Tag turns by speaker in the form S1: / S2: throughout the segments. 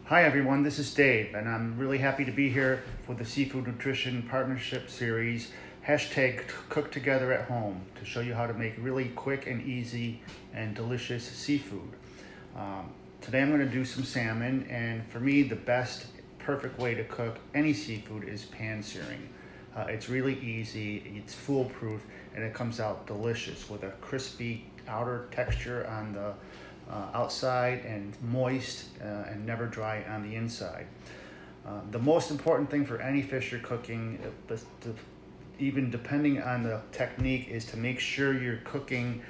S1: Hi everyone, this is Dave, and I'm really happy to be here for the Seafood Nutrition Partnership Series, hashtag Cook Together at Home, to show you how to make really quick and easy and delicious seafood. Today I'm going to do some salmon, and for me the best, perfect way to cook any seafood is pan searing. It's really easy, it's foolproof, and it comes out delicious with a crispy outer texture on the outside and moist and never dry on the inside. The most important thing for any fish you're cooking, even depending on the technique, is to make sure you're cooking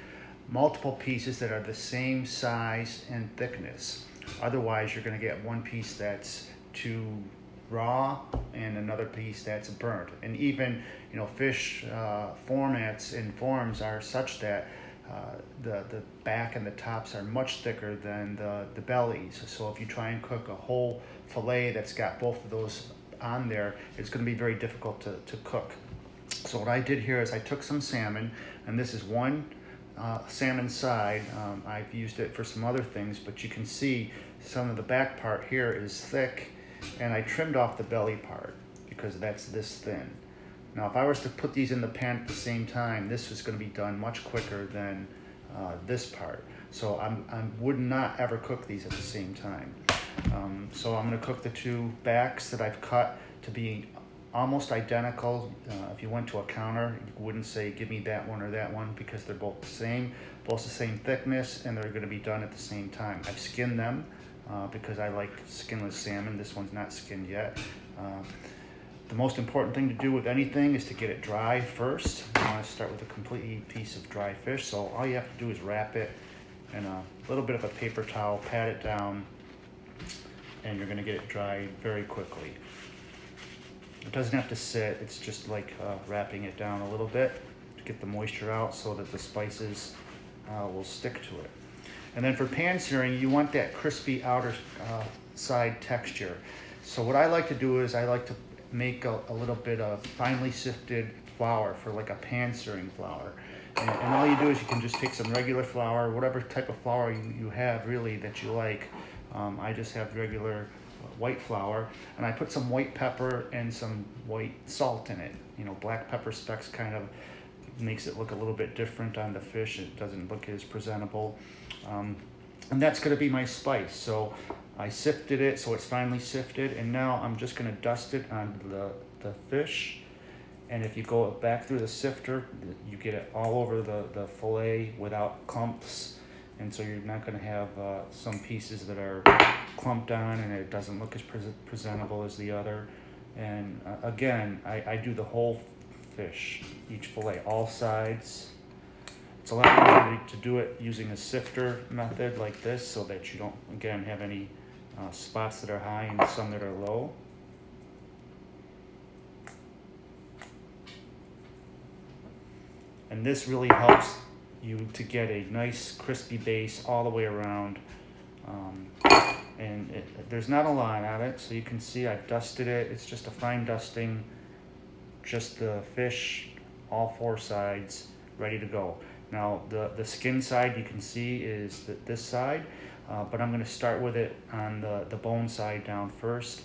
S1: multiple pieces that are the same size and thickness. Otherwise, you're going to get one piece that's too raw and another piece that's burnt. And even, fish formats and forms are such that the back and the tops are much thicker than the bellies. So if you try and cook a whole fillet that's got both of those on there, it's going to be very difficult to cook. So what I did here is I took some salmon, and this is one salmon side. I've used it for some other things, but you can see some of the back part here is thick, and I trimmed off the belly part because that's this thin. Now, if I was to put these in the pan at the same time, this is going to be done much quicker than this part. So I would not ever cook these at the same time. So I'm going to cook the two backs that I've cut to be almost identical. If you went to a counter, you wouldn't say, give me that one or that one, because they're both the same thickness, and they're going to be done at the same time. I've skinned them because I like skinless salmon. This one's not skinned yet. The most important thing to do with anything is to get it dry first. You want to start with a complete piece of dry fish. So all you have to do is wrap it in a little bit of a paper towel, pat it down, and you're going to get it dry very quickly. It doesn't have to sit. It's just like wrapping it down a little bit to get the moisture out so that the spices will stick to it. And then for pan searing, you want that crispy outer side texture. So what I like to do is I like to make a little bit of finely sifted flour for like a pan searing flour. And all you do is you can just take some regular flour, whatever type of flour you have really that you like. I just have regular white flour, and I put some white pepper and some white salt in it. Black pepper specks kind of makes it look a little bit different on the fish. It doesn't look as presentable. And that's going to be my spice. So I sifted it so it's finely sifted, and now I'm just going to dust it on the fish. And if you go back through the sifter, you get it all over the fillet without clumps. And so you're not going to have some pieces that are clumped on and it doesn't look as presentable as the other. And again, I do the whole fish, each fillet, all sides. It's a lot easier to do it using a sifter method like this so that you don't, again, have any spots that are high and some that are low. And this really helps you to get a nice crispy base all the way around. There's not a lot on it, so you can see I've dusted it. It's just a fine dusting, just the fish, all four sides, ready to go. Now the skin side you can see is this side, but I'm going to start with it on the bone side down first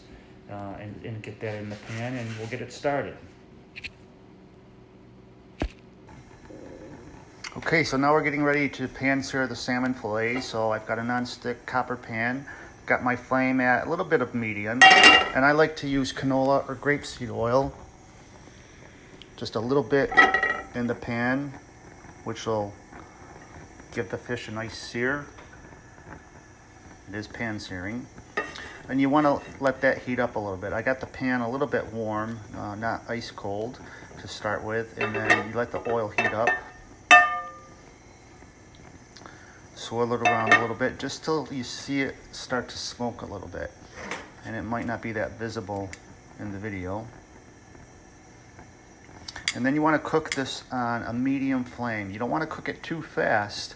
S1: and get that in the pan, and we'll get it started. Okay, so now we're getting ready to pan sear the salmon fillet. So I've got a non-stick copper pan, got my flame at a little bit of medium, and I like to use canola or grapeseed oil, just a little bit in the pan, which will give the fish a nice sear. It is pan searing. And you want to let that heat up a little bit. I got the pan a little bit warm, not ice cold to start with, and then you let the oil heat up. Swirl it around a little bit just till you see it start to smoke a little bit. And it might not be that visible in the video. And then you want to cook this on a medium flame. You don't want to cook it too fast,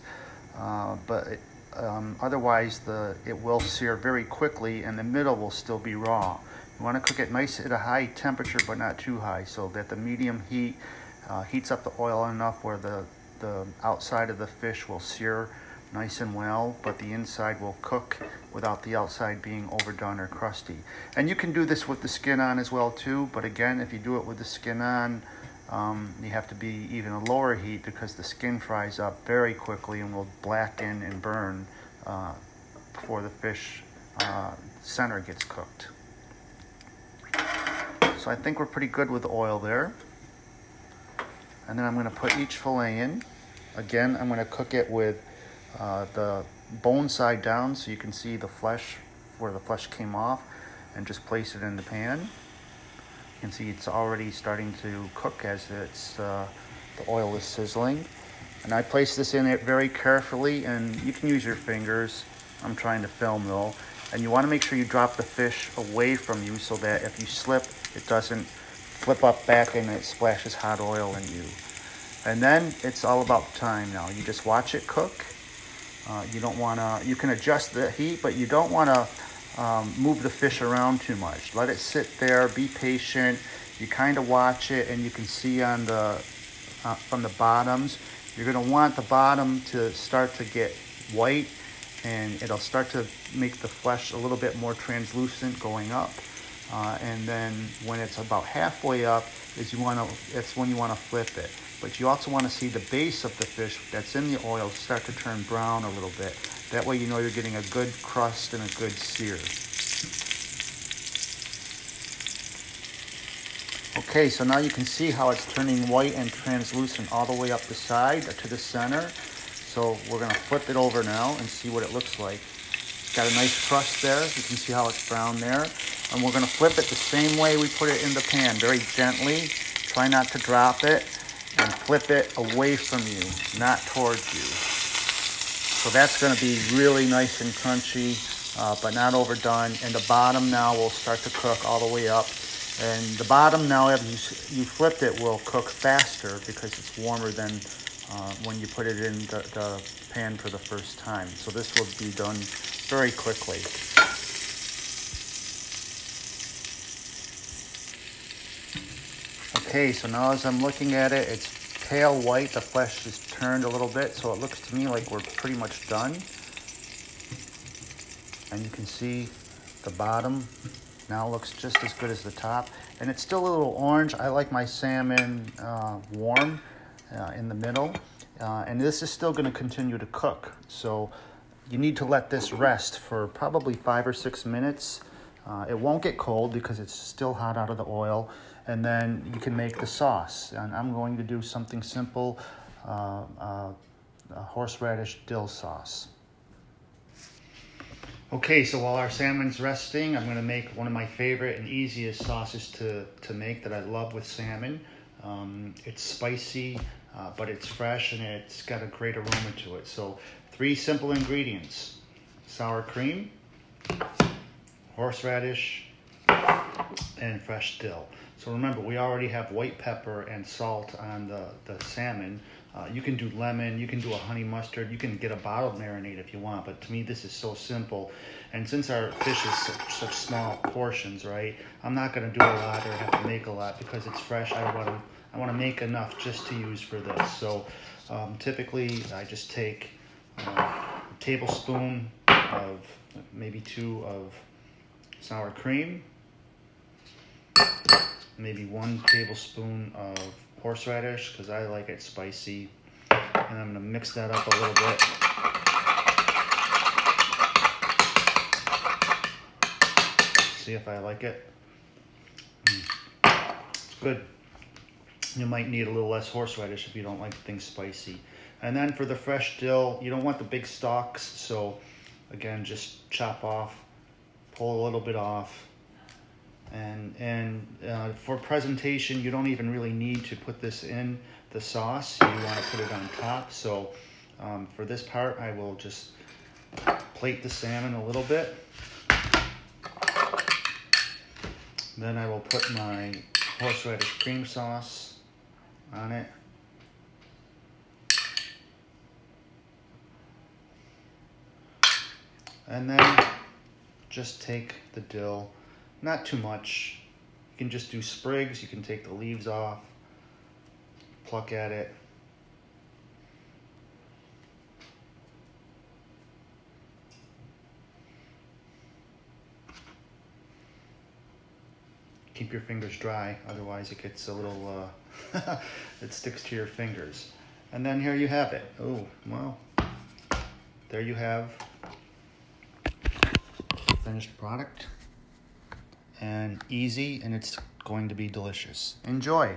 S1: but otherwise it will sear very quickly and the middle will still be raw. You want to cook it nice at a high temperature but not too high, so that the medium heat heats up the oil enough where the outside of the fish will sear nice and well, but the inside will cook without the outside being overdone or crusty. And you can do this with the skin on as well too, but again, if you do it with the skin on, you have to be even a lower heat because the skin fries up very quickly and will blacken and burn before the fish center gets cooked. So I think we're pretty good with the oil there. And then I'm going to put each fillet in. Again, I'm going to cook it with the bone side down so you can see the flesh, where the flesh came off, and just place it in the pan. You can see it's already starting to cook as the oil is sizzling. And I place this in it very carefully, and you can use your fingers. I'm trying to film though. And you want to make sure you drop the fish away from you so that if you slip, it doesn't flip up back and it splashes hot oil in you. And then it's all about time now. You just watch it cook. You don't want to, you can adjust the heat, but you don't want to move the fish around too much. Let it sit there, be patient. You kind of watch it, and you can see on the, from the bottoms, you're going to want the bottom to start to get white, and it'll start to make the flesh a little bit more translucent going up. And then when it's about halfway up, it's when you want to flip it. But you also want to see the base of the fish that's in the oil start to turn brown a little bit. That way you know you're getting a good crust and a good sear. Okay, so now you can see how it's turning white and translucent all the way up the side to the center. So we're going to flip it over now and see what it looks like. Got a nice crust there. You can see how it's brown there. And we're going to flip it the same way we put it in the pan, very gently. Try not to drop it, and flip it away from you, not towards you. So that's going to be really nice and crunchy, but not overdone. And the bottom now will start to cook all the way up. And the bottom now, if you flipped it, will cook faster because it's warmer than when you put it in the pan for the first time. So this will be done very quickly. Okay, so now as I'm looking at it, it's pale white. The flesh is turned a little bit, so it looks to me like we're pretty much done. And you can see the bottom now looks just as good as the top. And it's still a little orange. I like my salmon warm in the middle. And this is still going to continue to cook. So you need to let this rest for probably 5 or 6 minutes. It won't get cold because it's still hot out of the oil. And then you can make the sauce. And I'm going to do something simple, a horseradish dill sauce. Okay, so while our salmon's resting, I'm going to make one of my favorite and easiest sauces to make that I love with salmon. It's spicy, but it's fresh and it's got a great aroma to it. So 3 simple ingredients: sour cream, horseradish, and fresh dill. So remember, we already have white pepper and salt on the salmon. You can do lemon, you can do a honey mustard, you can get a bottled marinade if you want, but to me this is so simple. And since our fish is such small portions, right, I'm not going to do a lot or have to make a lot because it's fresh. I want to make enough just to use for this. So typically I just take a tablespoon of, maybe 2 of sour cream, maybe 1 tablespoon of horseradish because I like it spicy, and I'm going to mix that up a little bit. See if I like it. It's good. You might need a little less horseradish if you don't like things spicy. And then for the fresh dill, you don't want the big stalks, so again, just chop off, pull a little bit off. And for presentation, you don't even really need to put this in the sauce. You want to put it on top. So for this part, I will just plate the salmon a little bit. Then I will put my horseradish cream sauce on it. And then just take the dill. Not too much. You can just do sprigs. You can take the leaves off, pluck at it. Keep your fingers dry, otherwise it gets a little, it sticks to your fingers. And then here you have it. Oh, well, there you have the finished product. And easy, and it's going to be delicious. Enjoy.